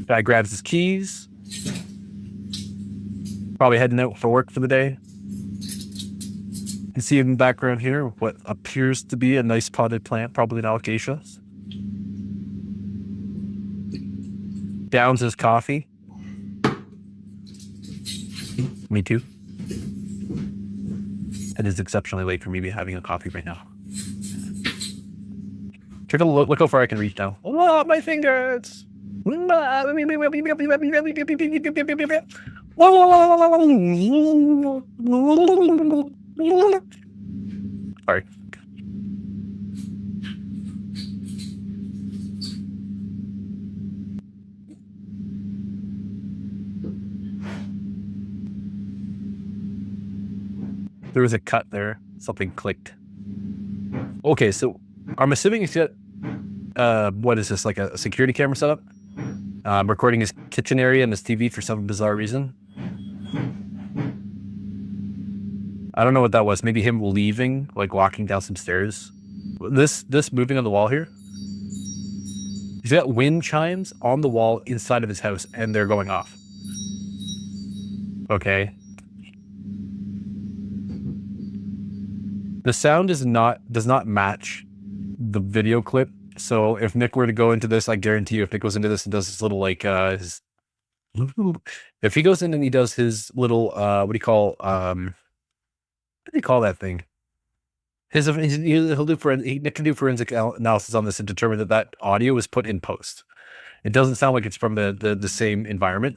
Guy grabs his keys. Probably heading out for work for the day. You can see in the background here what appears to be a nice potted plant, probably an alocasia. Downs his coffee. Me too. It is exceptionally late for me to be having a coffee right now. Take a look how far I can reach now. Oh, my fingers! Sorry. There was a cut there. Something clicked. Okay, so I'm assuming he's got, what is this, like a security camera setup? Recording his kitchen area and his TV for some bizarre reason. I don't know what that was. Maybe him leaving, like walking down some stairs. This moving on the wall here. He's got wind chimes on the wall inside of his house, and they're going off. Okay. The sound does not match the video clip. So if Nick were to go into this, I guarantee you, if Nick goes into this and does his little like if he goes in and he does his little what do you call that thing? Nick can do forensic analysis on this and determine that audio was put in post. It doesn't sound like it's from the same environment.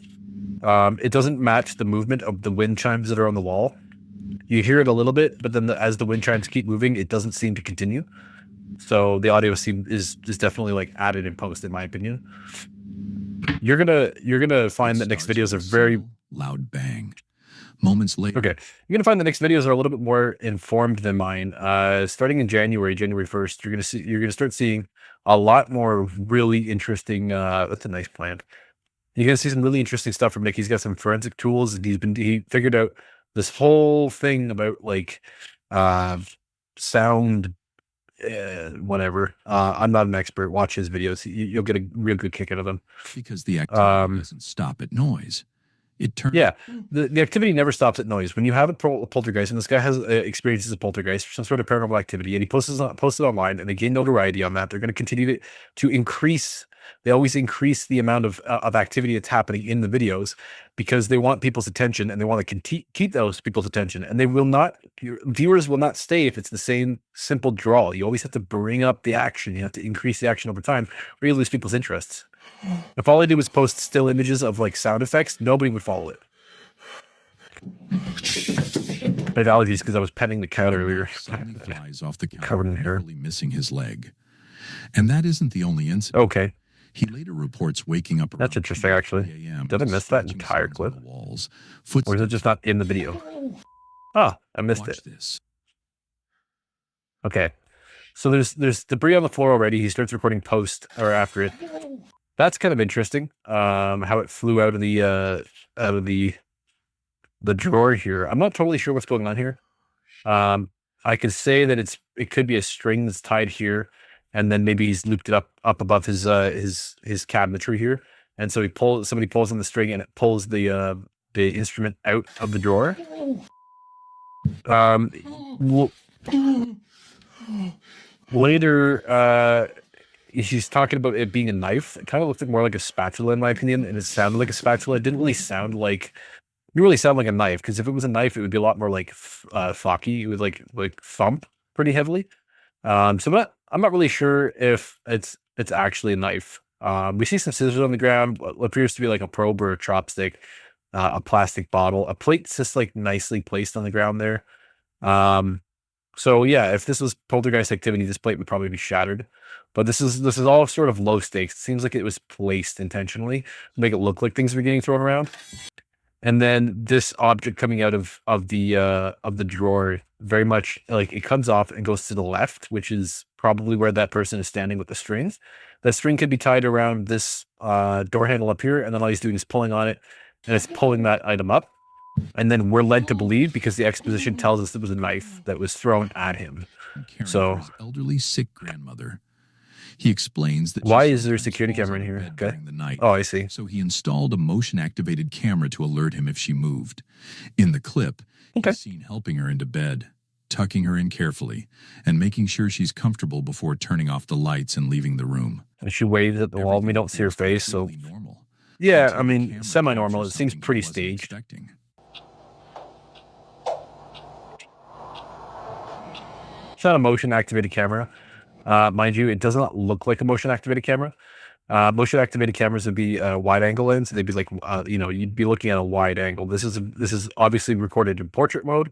It doesn't match the movement of the wind chimes that are on the wall. You hear it a little bit, but then as the wind chimes keep moving, it doesn't seem to continue. So the audio is definitely like added in post, in my opinion. You're gonna find that Nick's videos are very loud bang. Moments later. Okay, you're gonna find the Nick's videos are a little bit more informed than mine. Starting in January 1st, you're gonna start seeing a lot more really interesting. That's a nice plant. You're gonna see some really interesting stuff from Nick. He's got some forensic tools, and he figured out this whole thing about like sound, whatever. I'm not an expert. Watch his videos. You'll get a real good kick out of them. Because the activity doesn't stop at noise. It turns. Yeah, the activity never stops at noise. When you have a poltergeist, and this guy has experiences of poltergeist or some sort of paranormal activity, and he posts it online, and they gain notoriety on that, they're going to continue to increase. They always increase the amount of activity that's happening in the videos because they want people's attention, and they want to keep those people's attention. And they will not, your viewers will not stay if it's the same simple draw. You always have to bring up the action. You have to increase the action over time, or you lose people's interests. If all I do was post still images of like sound effects, nobody would follow it. My allergies because I was petting the cat earlier. Flies off the counter, covered in hair, missing his leg. And that isn't the only incident. Okay. He later reports waking up. That's interesting, actually. Did I miss that entire clip? Or is it just not in the video? Ah, I missed it. This. Okay. So there's debris on the floor already. He starts recording post or after it. That's kind of interesting. How it flew out of the drawer here. I'm not totally sure what's going on here. I could say that it could be a string that's tied here, and then maybe he's looped it up above his cabinetry here. And so somebody pulls on the string and it pulls the instrument out of the drawer. Later, she's talking about it being a knife. It kind of looked more like a spatula, in my opinion, and it sounded like a spatula. It didn't really sound like a knife, because if it was a knife, it would be a lot more like flocky. It would like thump pretty heavily. So I'm not really sure if it's actually a knife. We see some scissors on the ground, what appears to be like a probe or a chopstick, a plastic bottle, a plate's just like nicely placed on the ground there. So yeah, if this was poltergeist activity, this plate would probably be shattered. But this is all sort of low stakes. It seems like it was placed intentionally to make it look like things were getting thrown around. And then this object coming out of the drawer, very much like it comes off and goes to the left, which is probably where that person is standing with the strings. That string could be tied around this door handle up here, and then all he's doing is pulling on it, and it's pulling that item up. And then we're led to believe, because the exposition tells us it was a knife that was thrown at him. So his elderly sick grandmother. He explains that Why she is there a sometimes security falls camera out in of here? bed Okay. during the night. Oh, I see. So he installed a motion-activated camera to alert him if she moved. In the clip, Okay. he's seen helping her into bed, tucking her in carefully, and making sure she's comfortable before turning off the lights and leaving the room. And she waves at the wall and we Everything don't see her appears face, so completely normal, yeah, until I the mean, camera semi-normal. captures It seems something he pretty wasn't staged. expecting. It's not a motion-activated camera. Mind you, it does not look like a motion-activated camera. Motion-activated cameras would be wide-angle lens. They'd be like, you'd be looking at a wide angle. This is obviously recorded in portrait mode,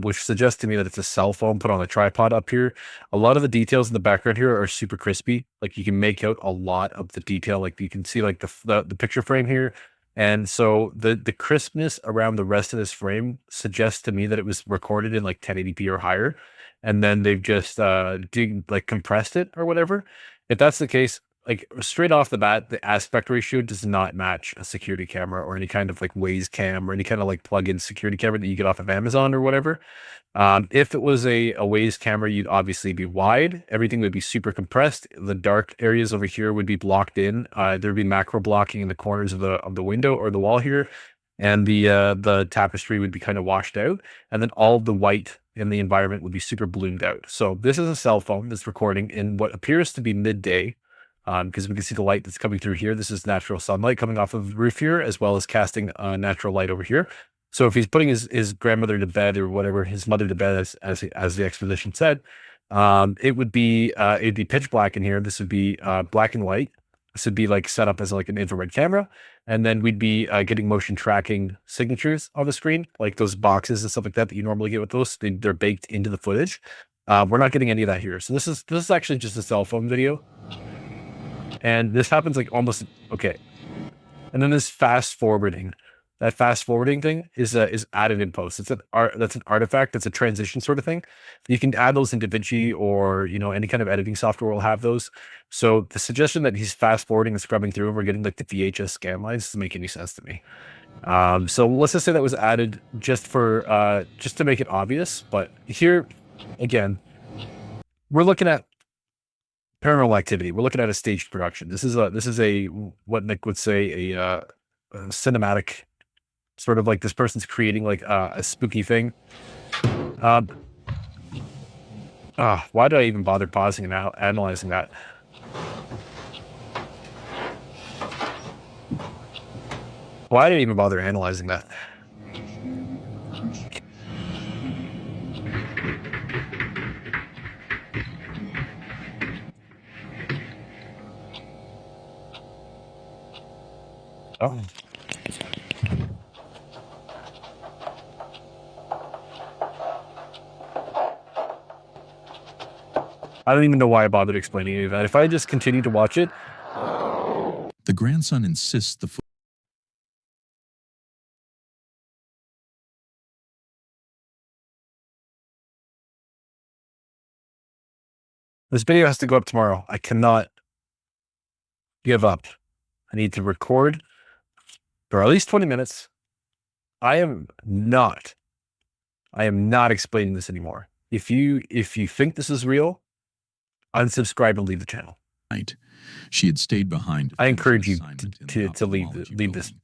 which suggests to me that it's a cell phone put on a tripod up here. A lot of the details in the background here are super crispy. Like you can make out a lot of the detail. Like you can see like the picture frame here. And so the crispness around the rest of this frame suggests to me that it was recorded in like 1080p or higher. And then they've just compressed it or whatever. If that's the case, like straight off the bat, the aspect ratio does not match a security camera or any kind of like Waze cam or any kind of like plug-in security camera that you get off of Amazon or whatever. If it was a Waze camera, you'd obviously be wide. Everything would be super compressed. The dark areas over here would be blocked in. There'd be macro blocking in the corners of the window or the wall here, and the tapestry would be kind of washed out, and then all the white in the environment would be super bloomed out. So this is a cell phone that's recording in what appears to be midday. Because we can see the light that's coming through here. This is natural sunlight coming off of the roof here, as well as casting natural light over here. So if he's putting his grandmother to bed or whatever, his mother to bed, as the exposition said, it'd be pitch black in here. This would be black and white. This would be like set up as like an infrared camera, and then we'd be getting motion tracking signatures on the screen, like those boxes and stuff like that you normally get with those. They're baked into the footage. We're not getting any of that here. So this is actually just a cell phone video. And this happens like almost okay. And then this fast forwarding, that fast forwarding thing is added in post. That's an artifact. That's a transition sort of thing. You can add those in DaVinci or any kind of editing software will have those. So the suggestion that he's fast forwarding and scrubbing through and we're getting like the VHS scan lines doesn't make any sense to me. So let's just say that was added just to make it obvious. But here again, we're looking at Paranormal Activity. We're looking at a staged production. This is a what Nick would say a cinematic, sort of like this person's creating like a spooky thing. Why did I even bother pausing and analyzing that? Why did I even bother analyzing that? Oh. I don't even know why I bothered explaining any of that. If I just continue to watch it. The grandson insists the This video has to go up tomorrow. I cannot give up. I need to record for at least 20 minutes. I am not explaining this anymore. If you think this is real, unsubscribe and leave the channel. night. She had stayed behind. I encourage you to leave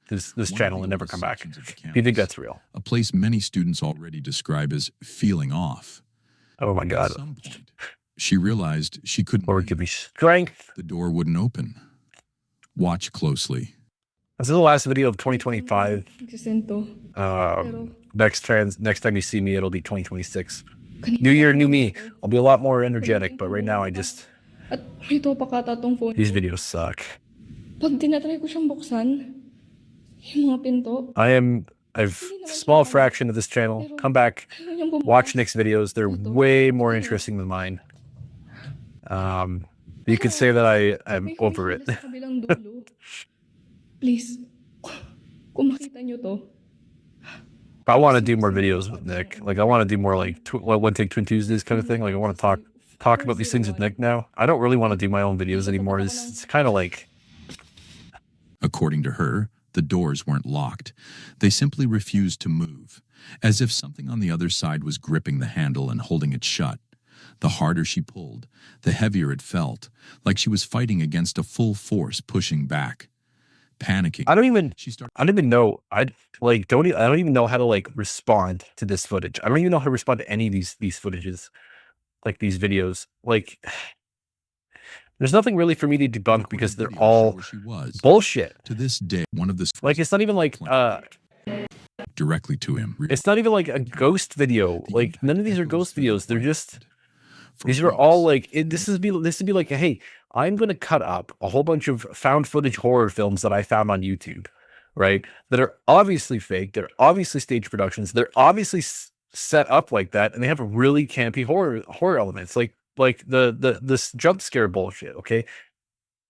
this channel and never come back if you think that's real. A place many students already describe as feeling off. Oh my God. At some point, she realized she couldn't. Lord, give me strength. The door wouldn't open. Watch closely. This is the last video of 2025. Next time you see me, it'll be 2026. New year, new me. I'll be a lot more energetic, but right now these videos suck. Pag tinatry ko siyang buksan, yung mga pinto, I've small fraction of this channel. Come back, watch Nick's videos. They're way more interesting than mine. You could say that I'm over it. sa kabilang dulo. Please, kung makita niyo to, I want to do more videos with Nick. Like I want to do more like One Take Twin Tuesdays kind of thing. Like I want to talk about these things with Nick now. I don't really want to do my own videos anymore. It's kind of like. According to her, the doors weren't locked. They simply refused to move, as if something on the other side was gripping the handle and holding it shut. The harder she pulled, the heavier it felt, like she was fighting against a full force pushing back. Panicking, I don't even she started. I don't even know. I don't even know how to like respond to this footage. I don't even know how to respond to any of these footages, like these videos. Like there's nothing really for me to debunk because they're all bullshit. To this day, one of the Like it's not even like directly to him. it's not even like a ghost video. Like none of these are ghost videos. They're just these are all like this would be like, hey, I'm gonna cut up a whole bunch of found footage horror films that I found on YouTube, right? That are obviously fake. They're obviously stage productions. They're obviously set up like that, and they have really campy horror elements, like this jump scare bullshit. Okay,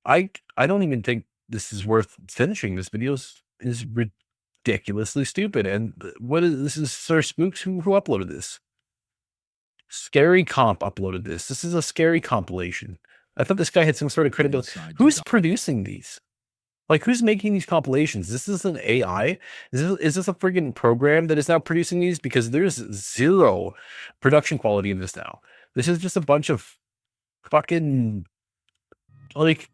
I don't even think this is worth finishing. This video is ridiculously stupid. And what is this? Is Sir Spooks who uploaded this? Scary Comp uploaded this. This is a scary compilation. I thought this guy had some sort of credibility. Who's producing these? Like, who's making these compilations? This is an AI? Is this a friggin' program that is now producing these? Because there's zero production quality in this now. This is just a bunch of fucking, like...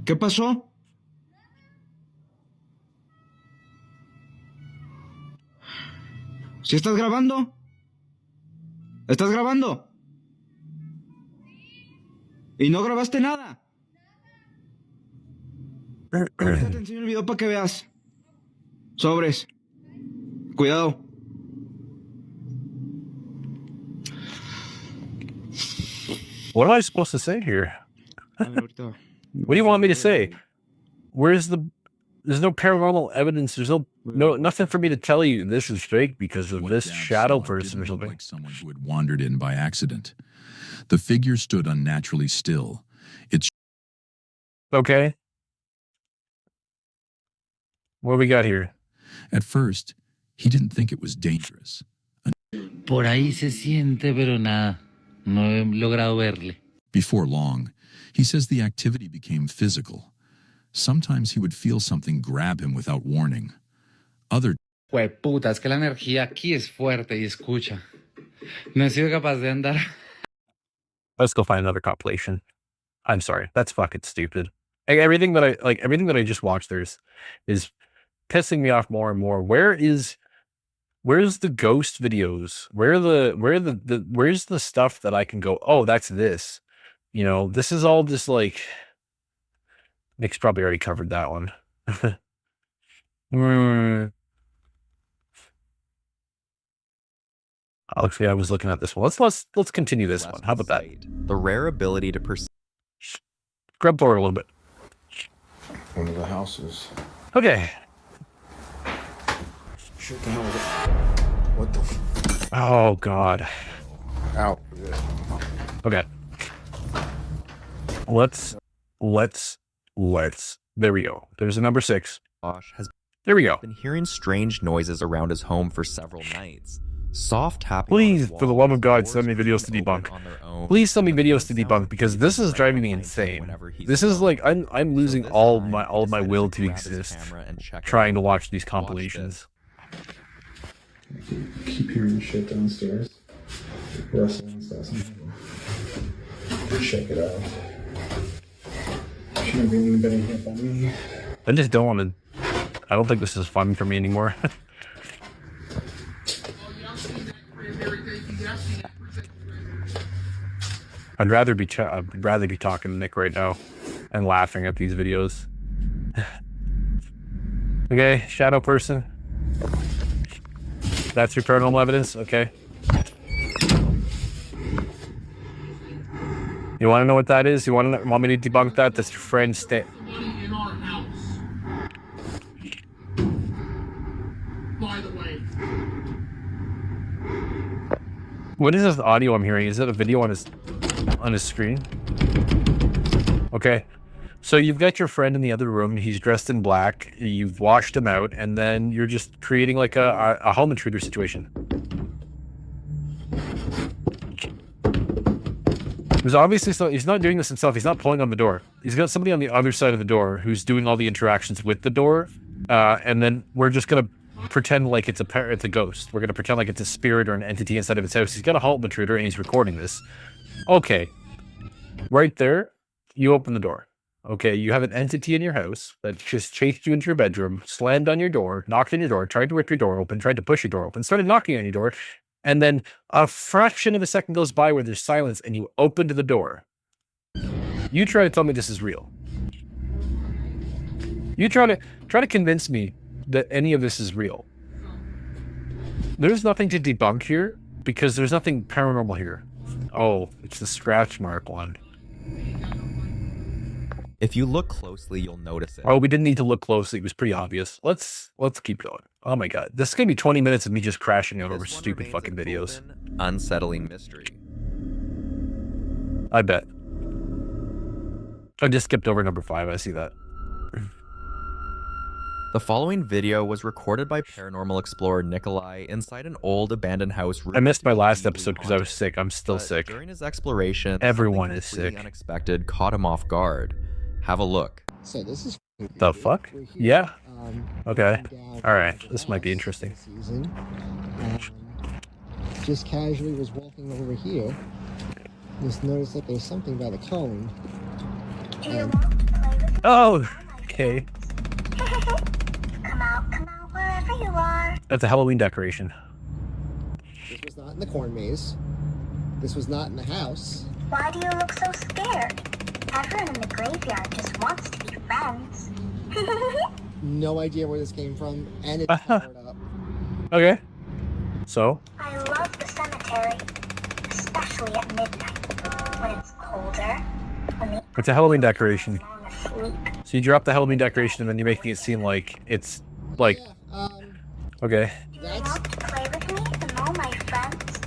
¿Qué pasó? ¿Sí estás grabando? ¿Estás grabando? ¿Y no grabaste nada? Ahorita te enseño el video para que veas. Sobres. Cuidado. What am I supposed to say here? What do you want me to say? There's no paranormal evidence. There's nothing for me to tell you this is fake because of this shadow person or something. Like someone who had wandered in by accident. The figure stood unnaturally still. Its okay. What do we got here? At first, he didn't think it was dangerous. Por ahí se siente, pero nada. No he logrado verle. Before long, he says the activity became physical. Sometimes he would feel something grab him without warning. Other Puta, es que la energía aquí es fuerte y escucha. No he sido capaz de andar. Let's go find another compilation. I'm sorry, that's fucking stupid. Everything that I just watched is pissing me off more and more. Where's the ghost videos? Where's the stuff that I can go, oh, that's this. You know, this is all just like Nick's probably already covered that one. Actually, I was looking at this one. Let's continue this one. How about that? The rare ability to perceive. Grab forward a little bit. One of the houses. Okay. Shit, the hell is it? What the? Oh God. Out. Okay. Let's. There we go. There's a number 6. Josh has There we go. been hearing strange noises around his home for several nights. Soft tapping. Please, for the love of God, send me videos to debunk. Please send me videos to debunk because this is driving me insane. This is like I'm losing all of my will to exist trying to watch these compilations. Keep hearing shit downstairs. Rustling and stuff. Check it out. Shouldn't be anybody here by me. I just don't want to. I don't think this is fun for me anymore. I'd rather be talking to Nick right now and laughing at these videos. Okay, shadow person. That's your paranormal evidence? Okay. You want to know what that is? You want me to debunk that? That's your friend Stan. In our house. By the way. What is this audio I'm hearing? Is it a video on his screen? Okay. So you've got your friend in the other room. He's dressed in black. You've washed him out, and then you're just creating like a home intruder situation. There's obviously he's not doing this himself. He's not pulling on the door. He's got somebody on the other side of the door who's doing all the interactions with the door, and then we're just gonna pretend like it's a ghost. We're gonna pretend like it's a spirit or an entity inside of his house. He's got a halt intruder and he's recording this. Okay, right there, you open the door. Okay, you have an entity in your house that just chased you into your bedroom, slammed on your door, knocked on your door, tried to rip your door open, tried to push your door open, started knocking on your door, and then a fraction of a second goes by where there's silence and you opened the door. You try to tell me this is real. You try to convince me that any of this is real. There's nothing to debunk here because there's nothing paranormal here. Oh, it's the scratch mark one. If you look closely, you'll notice it. Oh, we didn't need to look closely. It was pretty obvious. Let's keep going. Oh my god. This is going to be 20 minutes of me just crashing out over This one stupid remains fucking an videos. open, unsettling mystery. I bet. I just skipped over number 5. I see that. The following video was recorded by paranormal explorer Nikolai inside an old abandoned house. I missed my last episode because I was sick. I'm still But sick. During his exploration, Everyone something is completely sick. Unexpected caught him off guard. Have a look. So this is The fuck? Yeah. Okay. All Alright. This might be interesting. Just casually was walking over here. Just noticed that there's something by the cone. And Oh, okay. Come out wherever you are. That's a Halloween decoration. this was not in the corn maze. This was not in the house. Why do you look so scared? Everyone in the graveyard just wants to be friends. No idea where this came from, and it's covered up. Okay. So, I love the cemetery, especially at midnight, when it's colder, when the it's a Halloween decoration. long asleep. So you drop the Halloween decoration and then you're making it seem like it's like, Yeah, okay. Do you That's- want to play with me and all my friends?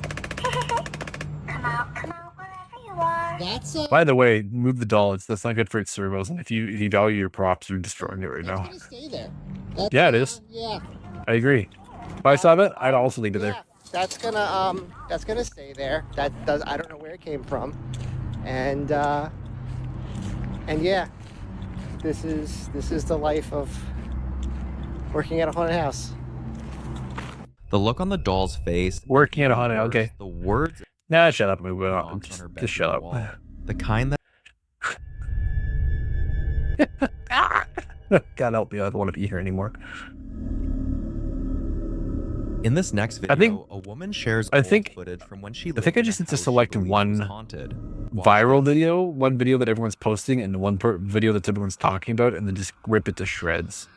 Come out wherever you are. that's By the way, move the doll. That's not good for its servos. And if you value your props, you're destroying it right that's now. gonna stay there. That's, Yeah, it is. Yeah. I agree. If I saw that, I'd also leave it there. Yeah, that's gonna stay there. That does. I don't know where it came from, and yeah, this is the life of working at a haunted house. The look on the doll's face. Working at a haunted, okay. The words Nah, shut up. Move on. knocked on Just her shut bedroom up. wall. The kind that God help me. I don't want to be here anymore. in this next video, I think- a woman shares I old think- footage from when she I think lived I in a just need to house she select believed one was haunted. Watch Viral this. video, one video that everyone's posting, and one video that everyone's talking about, and then just rip it to shreds.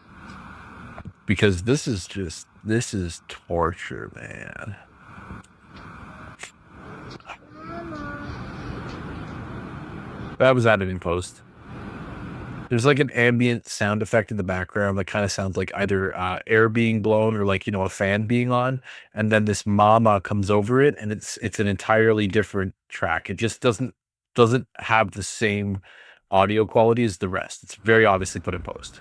Because this is torture, man. That was added in post. There's like an ambient sound effect in the background that kind of sounds like either air being blown or like, a fan being on. And then this mama comes over it and it's an entirely different track. It just doesn't have the same audio quality as the rest. It's very obviously put in post.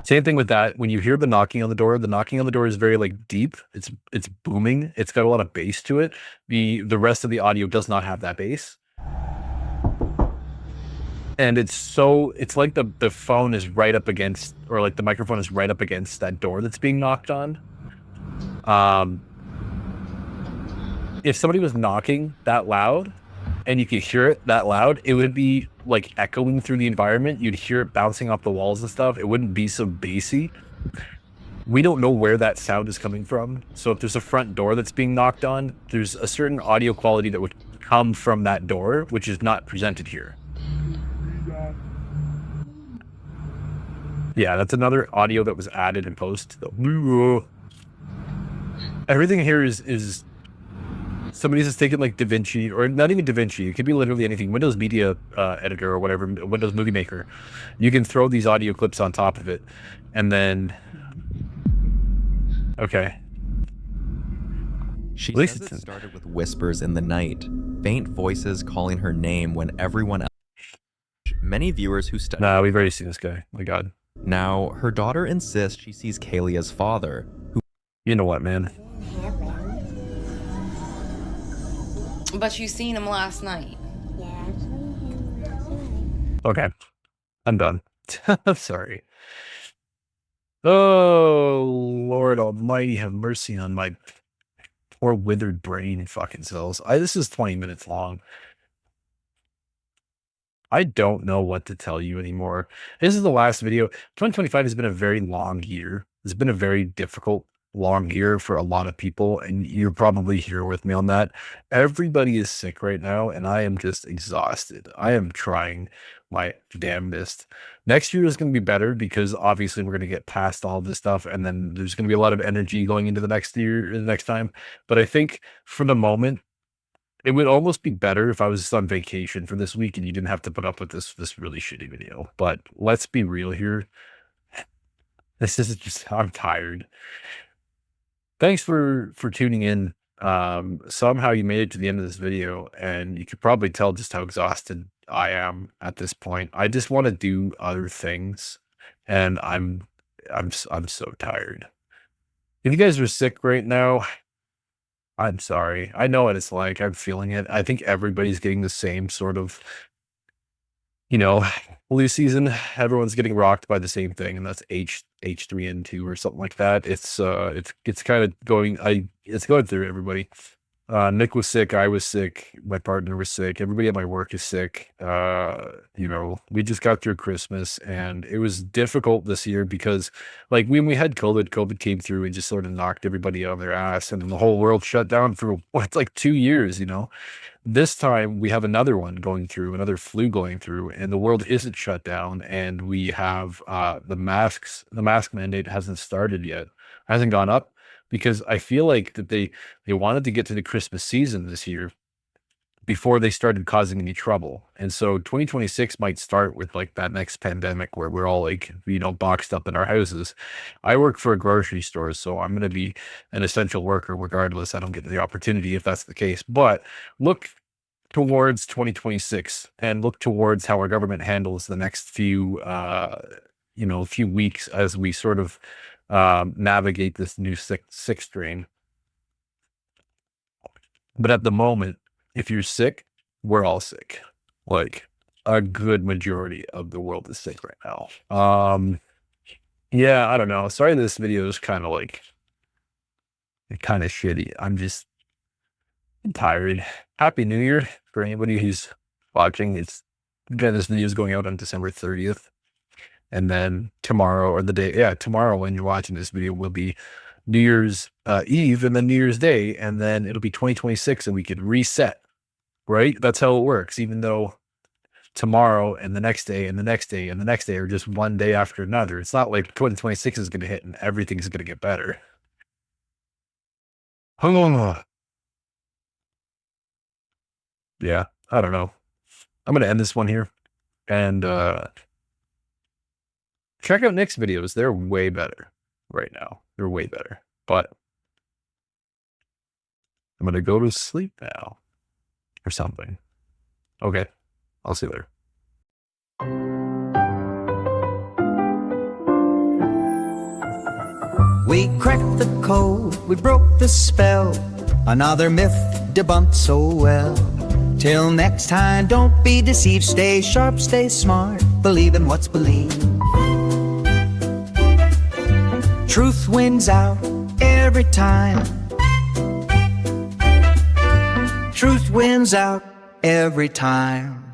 Same thing with that. When you hear the knocking on the door is very like deep. It's booming. It's got a lot of bass to it. The rest of the audio does not have that bass. And it's like the phone is right up against, or like the microphone is right up against that door that's being knocked on. If somebody was knocking that loud and you could hear it that loud, it would be like echoing through the environment. You'd hear it bouncing off the walls and stuff. It wouldn't be so bassy. We don't know where that sound is coming from. So if there's a front door that's being knocked on, there's a certain audio quality that would come from that door, which is not presented here. Yeah, that's another audio that was added in post. Everything here is somebody's just taken like DaVinci, or not even DaVinci. It could be literally anything. Windows Media Editor or whatever, Windows Movie Maker. You can throw these audio clips on top of it, and then okay. She At least says it's it in- started with whispers in the night, faint voices calling her name when everyone else. Many viewers who study. Nah, we've already seen this guy. My God. Now, her daughter insists she sees Kalia's father, who You know what, man? But you seen him last night. Yeah, I saw him last night. Okay, I'm done. I'm sorry. Oh, Lord Almighty, have mercy on my poor withered brain and fucking cells. This is 20 minutes long. I don't know what to tell you anymore. This is the last video. 2025 has been a very long year. It's been a very difficult, long year for a lot of people, and you're probably here with me on that. Everybody is sick right now, and I am just exhausted. I am trying my damnedest. Next year is going to be better because obviously we're going to get past all this stuff, and then there's going to be a lot of energy going into the next year, the next time. But I think for the moment, it would almost be better if I was just on vacation for this week and you didn't have to put up with this really shitty video. But let's be real here. This is just, I'm tired. Thanks for tuning in. Somehow you made it to the end of this video, and you could probably tell just how exhausted I am at this point. I just want to do other things, and I'm so tired. If you guys are sick right now, I'm sorry. I know what it's like. I'm feeling it. I think everybody's getting the same sort of, flu season. Everyone's getting rocked by the same thing, and that's H3N2 or something like that. It's kind of going. It's going through everybody. Nick was sick. I was sick. My partner was sick. Everybody at my work is sick. We just got through Christmas, and it was difficult this year because, like, when we had COVID came through and just sort of knocked everybody on their ass, and then the whole world shut down for it's like 2 years. This time we have another one going through, another flu going through, and the world isn't shut down, and we have the mask mandate hasn't started yet, hasn't gone up. Because I feel like that they wanted to get to the Christmas season this year before they started causing any trouble. And so 2026 might start with like that next pandemic where we're all like, boxed up in our houses. I work for a grocery store, so I'm going to be an essential worker regardless. I don't get the opportunity if that's the case. But look towards 2026 and look towards how our government handles the next few weeks as we sort of navigate this new sick strain. But at the moment, if you're sick, we're all sick. Like a good majority of the world is sick right now. Yeah, I don't know. Sorry, this video is kind of shitty. I'm tired. Happy New Year for anybody who's watching. This video is going out on December 30th. And then tomorrow tomorrow when you're watching this video will be New Year's Eve and then New Year's Day. And then it'll be 2026 and we could reset, right? That's how it works. Even though tomorrow and the next day and the next day and the next day are just one day after another. It's not like 2026 is going to hit and everything's going to get better. Yeah, I don't know. I'm going to end this one here. And, check out Nick's videos. They're way better right now. They're way better. But I'm going to go to sleep now or something. Okay. I'll see you later. We cracked the code. We broke the spell. Another myth debunked so well. Till next time, don't be deceived. Stay sharp, stay smart. Believe in what's believed. Truth wins out every time. Truth wins out every time.